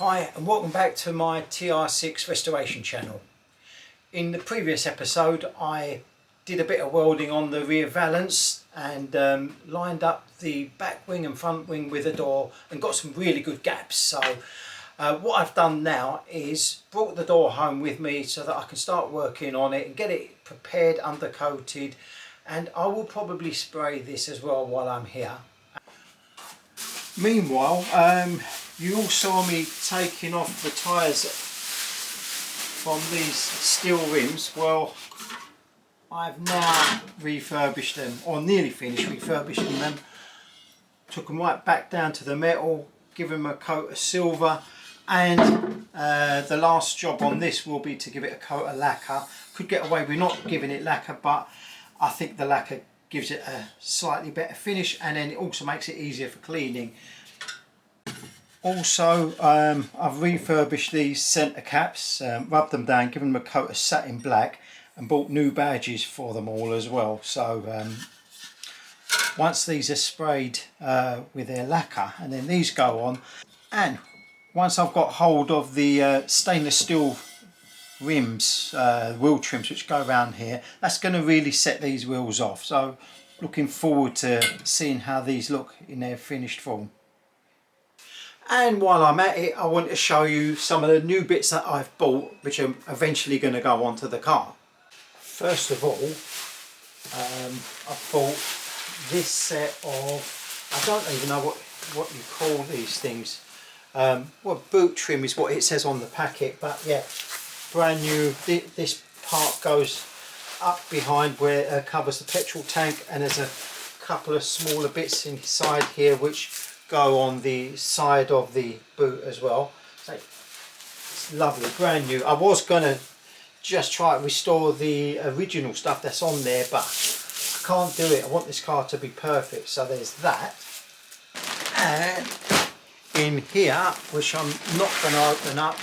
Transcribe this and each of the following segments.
Hi and welcome back to my TR6 restoration channel. In the previous episode I did a bit of welding on the rear valance and lined up the back wing and front wing with a door and got some really good gaps. So what I've done now is brought the door home with me so that I can start working on it and get it prepared, undercoated, and I will probably spray this as well while I'm here. Meanwhile, you all saw me taking off the tyres from these steel rims. Well, I've now refurbished them, or nearly finished refurbishing them. Took them right back down to the metal, given them a coat of silver, and the last job on this will be to give it a coat of lacquer. Could get away with not giving it lacquer, but I think the lacquer gives it a slightly better finish, and then it also makes it easier for cleaning. Also, I've refurbished these centre caps, rubbed them down, given them a coat of satin black, and bought new badges for them all as well. So once these are sprayed with their lacquer, and then these go on, and once I've got hold of the stainless steel rims, wheel trims which go around here, that's going to really set these wheels off. So looking forward to seeing how these look in their finished form. And while I'm at it, I want to show you some of the new bits that I've bought which are eventually going to go onto the car. First of all, I bought this set of, I don't even know what you call these things. Well, boot trim is what it says on the packet, but yeah, brand new. This part goes up behind where it covers the petrol tank, and there's a couple of smaller bits inside here which go on the side of the boot as well. So it's lovely, brand new. I was gonna just try to restore the original stuff that's on there, but I can't do it. I want this car to be perfect, so there's that. And in here, which I'm not going to open up,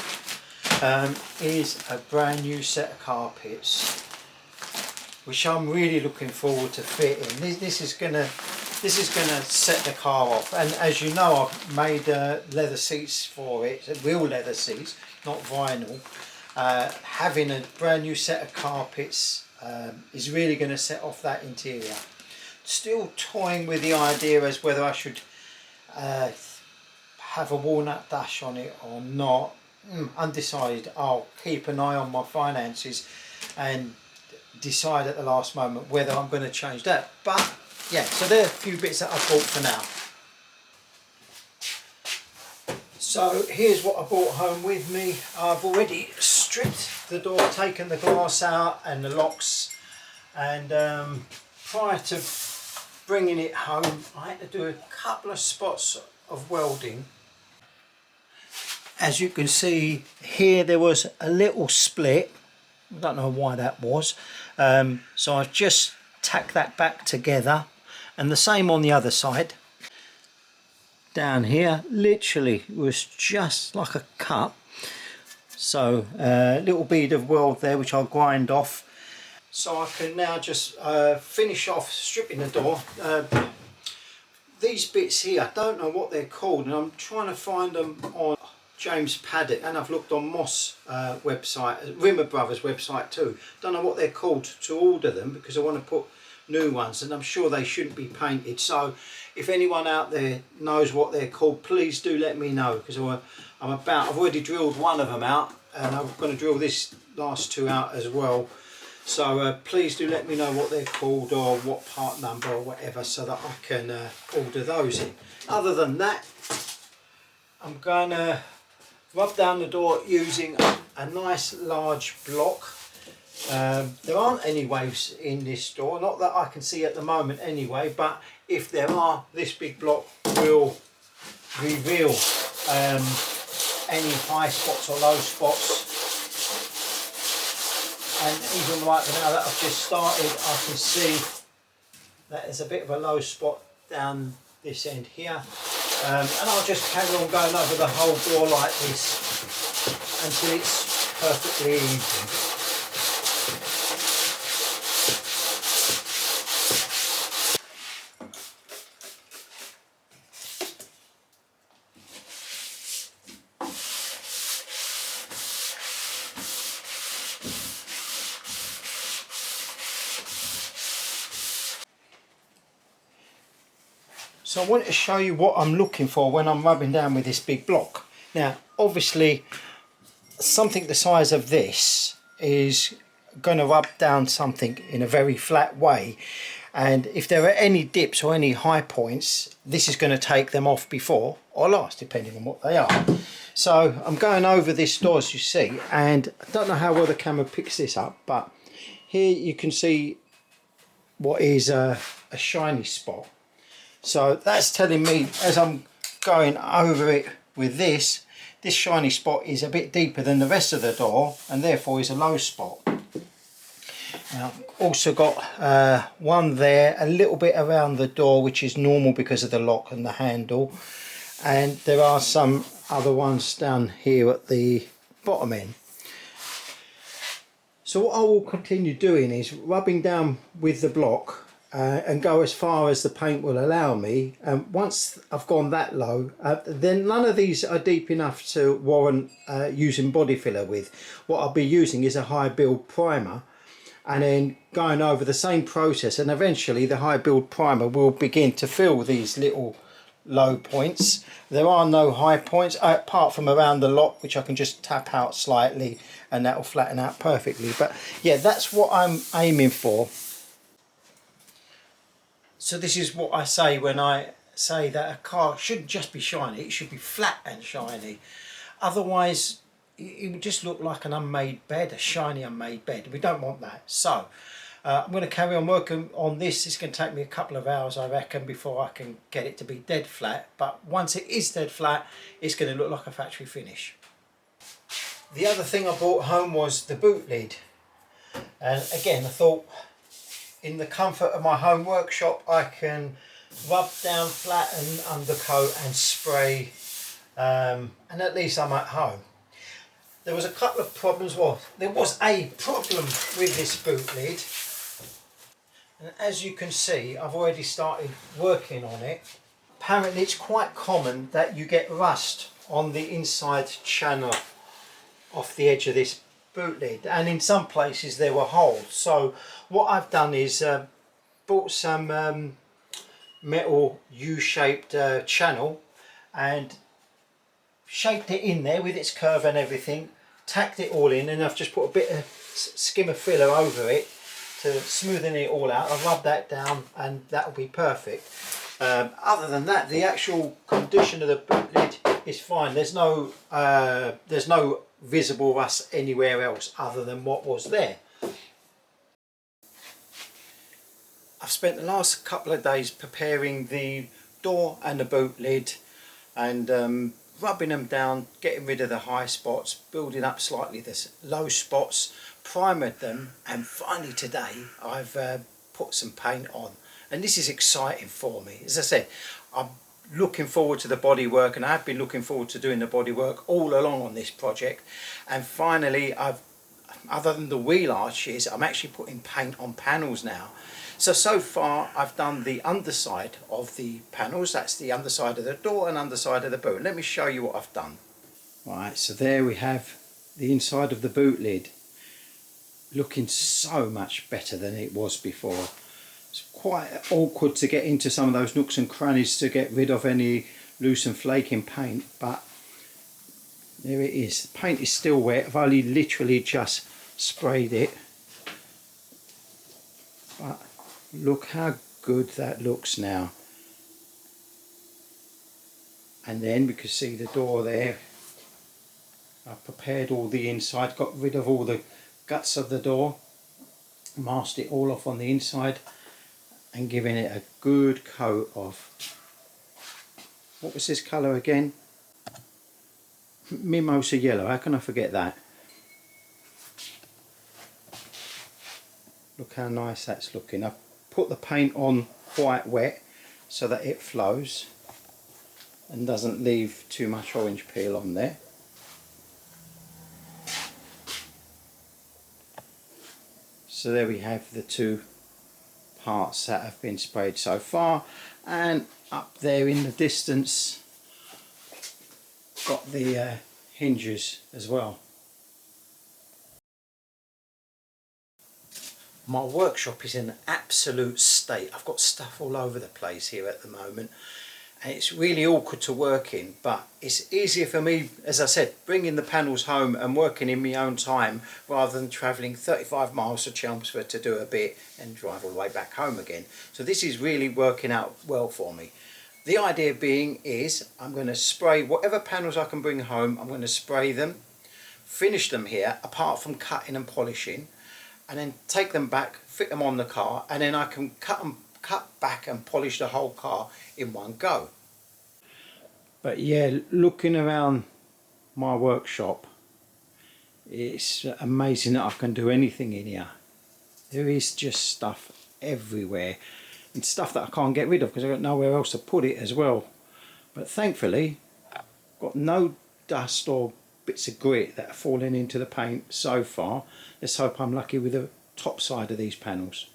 is a brand new set of carpets, which I'm really looking forward to fitting. This is gonna set the car off, and as you know, I've made leather seats for it, real leather seats, not vinyl. Having a brand new set of carpets is really going to set off that interior. Still toying with the idea as whether I should have a walnut dash on it or not. Undecided. I'll keep an eye on my finances and decide at the last moment whether I'm going to change that. But yeah, so there are a few bits that I bought for now. So here's what I brought home with me. I've already stripped the door, taken the glass out and the locks, and prior to bringing it home I had to do a couple of spots of welding. As you can see here, there was a little split. I don't know why that was. So I've just tacked that back together, and the same on the other side. Down here literally was just like a cut, so a little bead of weld there which I'll grind off, so I can now just finish off stripping the door. These bits here, I don't know what they're called, and I'm trying to find them on James Paddock, and I've looked on Moss website, Rimmer Brothers website too. Don't know what they're called to order them, because I want to put new ones, and I'm sure they shouldn't be painted. So if anyone out there knows what they're called, please do let me know, because I've already drilled one of them out, and I'm going to drill this last two out as well. So please do let me know what they're called or what part number or whatever, so that I can order those in. Other than that, I'm going to rub down the door using a nice large block. There aren't any waves in this door, not that I can see at the moment anyway, but if there are, this big block will reveal any high spots or low spots. And even right now that I've just started, I can see that there's a bit of a low spot down this end here. And I'll just carry on going over the whole door like this until it's perfectly even. So I want to show you what I'm looking for when I'm rubbing down with this big block. Now obviously something the size of this is going to rub down something in a very flat way, and if there are any dips or any high points, this is going to take them off before or last, depending on what they are. So I'm going over this door, as you see, and I don't know how well the camera picks this up, but here you can see what is a shiny spot. So that's telling me, as I'm going over it with this shiny spot is a bit deeper than the rest of the door, and therefore is a low spot. Now I've also got one there a little bit around the door, which is normal because of the lock and the handle, and there are some other ones down here at the bottom end. So what I will continue doing is rubbing down with the block and go as far as the paint will allow me. And once I've gone that low, then none of these are deep enough to warrant using body filler with. What I'll be using is a high build primer, and then going over the same process, and eventually the high build primer will begin to fill these little low points. There are no high points apart from around the lock, which I can just tap out slightly and that will flatten out perfectly. But yeah, that's what I'm aiming for. So this is what I say when I say that a car shouldn't just be shiny, it should be flat and shiny. Otherwise it would just look like an unmade bed, a shiny unmade bed. We don't want that. So I'm going to carry on working on this. It's going to take me a couple of hours, I reckon, before I can get it to be dead flat. But once it is dead flat, it's going to look like a factory finish. The other thing I brought home was the boot lid. And again, I thought, in the comfort of my home workshop, I can rub down, flatten, undercoat and spray, and at least I'm at home. There was a couple of problems. Well, there was a problem with this boot lid, and as you can see, I've already started working on it. Apparently it's quite common that you get rust on the inside channel off the edge of this boot lid, and in some places there were holes. So what I've done is bought some metal U-shaped channel and shaped it in there with its curve and everything, tacked it all in, and I've just put a bit of skimmer filler over it to smoothen it all out. I'll rub that down and that'll be perfect. Other than that, the actual condition of the boot lid is fine. There's no visible rust anywhere else other than what was there. I've spent the last couple of days preparing the door and the boot lid and rubbing them down, getting rid of the high spots, building up slightly the low spots, primered them, and finally today I've put some paint on, and this is exciting for me. As I said, I'm looking forward to the bodywork, and I've been looking forward to doing the bodywork all along on this project, and finally other than the wheel arches, I'm actually putting paint on panels now. So far I've done the underside of the panels, that's the underside of the door and underside of the boot. Let me show you what I've done. Right, so there we have the inside of the boot lid, looking so much better than it was before. It's quite awkward to get into some of those nooks and crannies to get rid of any loose and flaking paint, but there it is. The paint is still wet. I've only literally just sprayed it, but look how good that looks now. And then we can see the door there. I've prepared all the inside, got rid of all the guts of the door, masked it all off on the inside, and giving it a good coat of, what was this colour again? Mimosa yellow, how can I forget that? Look how nice that's looking. I've put the paint on quite wet so that it flows and doesn't leave too much orange peel on there. So there we have the two parts that have been sprayed so far, and up there in the distance got the hinges as well. My workshop is in an absolute state. I've got stuff all over the place here at the moment, and it's really awkward to work in, but it's easier for me, as I said, bringing the panels home and working in my own time rather than travelling 35 miles to Chelmsford to do a bit and drive all the way back home again. So this is really working out well for me. The idea being is I'm going to spray whatever panels I can bring home. I'm going to spray them, finish them here apart from cutting and polishing, and then take them back, fit them on the car, and then I can cut back and polish the whole car in one go. But yeah, looking around my workshop, it's amazing that I can do anything in here. There is just stuff everywhere, and stuff that I can't get rid of because I've got nowhere else to put it as well. But thankfully I've got no dust or bits of grit that are falling into the paint so far. Let's hope I'm lucky with the top side of these panels.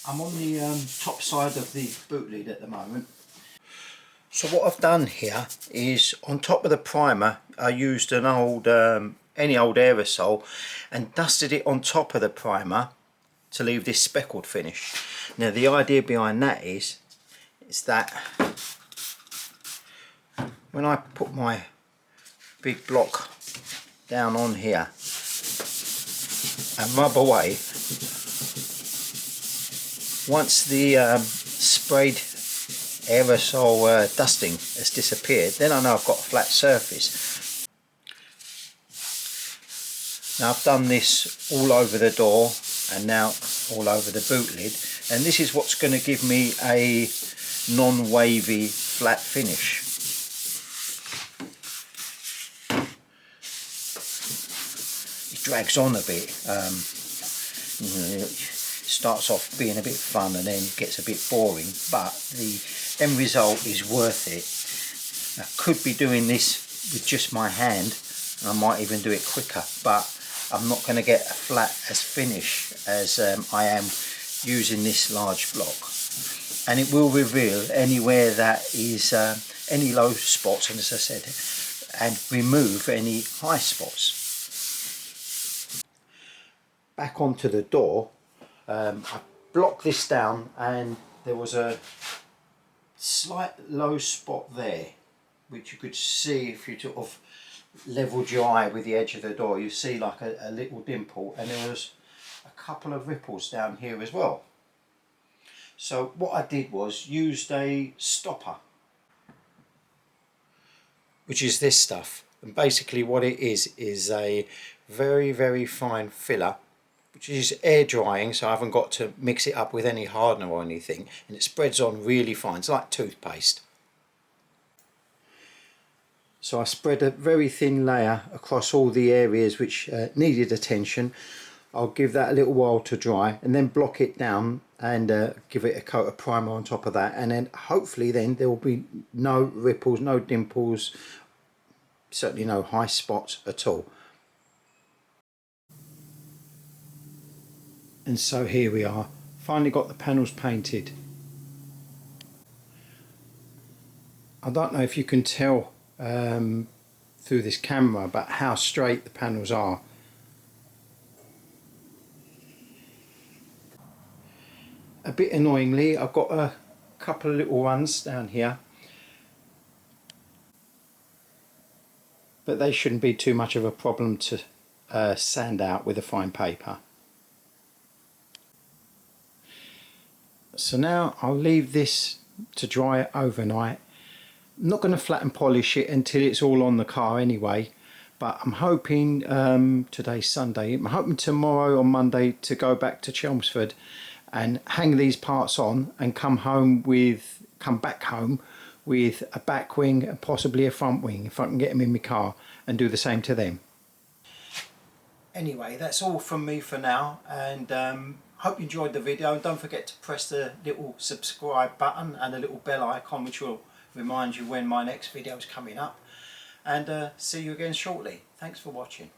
I'm on the top side of the boot lid at the moment. So what I've done here is on top of the primer I used an old any old aerosol and dusted it on top of the primer to leave this speckled finish. Now the idea behind that is that when I put my big block down on here and rub away, once the sprayed aerosol dusting has disappeared, then I know I've got a flat surface. Now I've done this all over the door and now all over the boot lid, and this is what's going to give me a non-wavy flat finish. It drags on a bit. Starts off being a bit fun and then gets a bit boring, but the end result is worth it. I could be doing this with just my hand and I might even do it quicker, but I'm not going to get a flat as finish as I am using this large block, and it will reveal anywhere that is any low spots, and as I said, and remove any high spots. Back onto the door, I blocked this down and there was a slight low spot there which you could see if you sort of levelled your eye with the edge of the door. You see like a little dimple, and there was a couple of ripples down here as well. So what I did was used a stopper, which is this stuff, and basically what it is a very fine filler which is air drying, so I haven't got to mix it up with any hardener or anything, and it spreads on really fine. It's like toothpaste. So I spread a very thin layer across all the areas which needed attention. I'll give that a little while to dry and then block it down and give it a coat of primer on top of that, and then hopefully then there will be no ripples, no dimples, certainly no high spots at all. And so here we are, finally got the panels painted. I don't know if you can tell through this camera but how straight the panels are. A bit annoyingly, I've got a couple of little ones down here, but they shouldn't be too much of a problem to sand out with a fine paper. So now I'll leave this to dry overnight. I'm not going to flat and polish it until it's all on the car anyway, but I'm hoping, today's Sunday, I'm hoping tomorrow or Monday to go back to Chelmsford and hang these parts on and come back home with a back wing and possibly a front wing if I can get them in my car, and do the same to them. Anyway, that's all from me for now, and hope you enjoyed the video. Don't forget to press the little subscribe button and the little bell icon, which will remind you when my next video is coming up, and see you again shortly. Thanks for watching.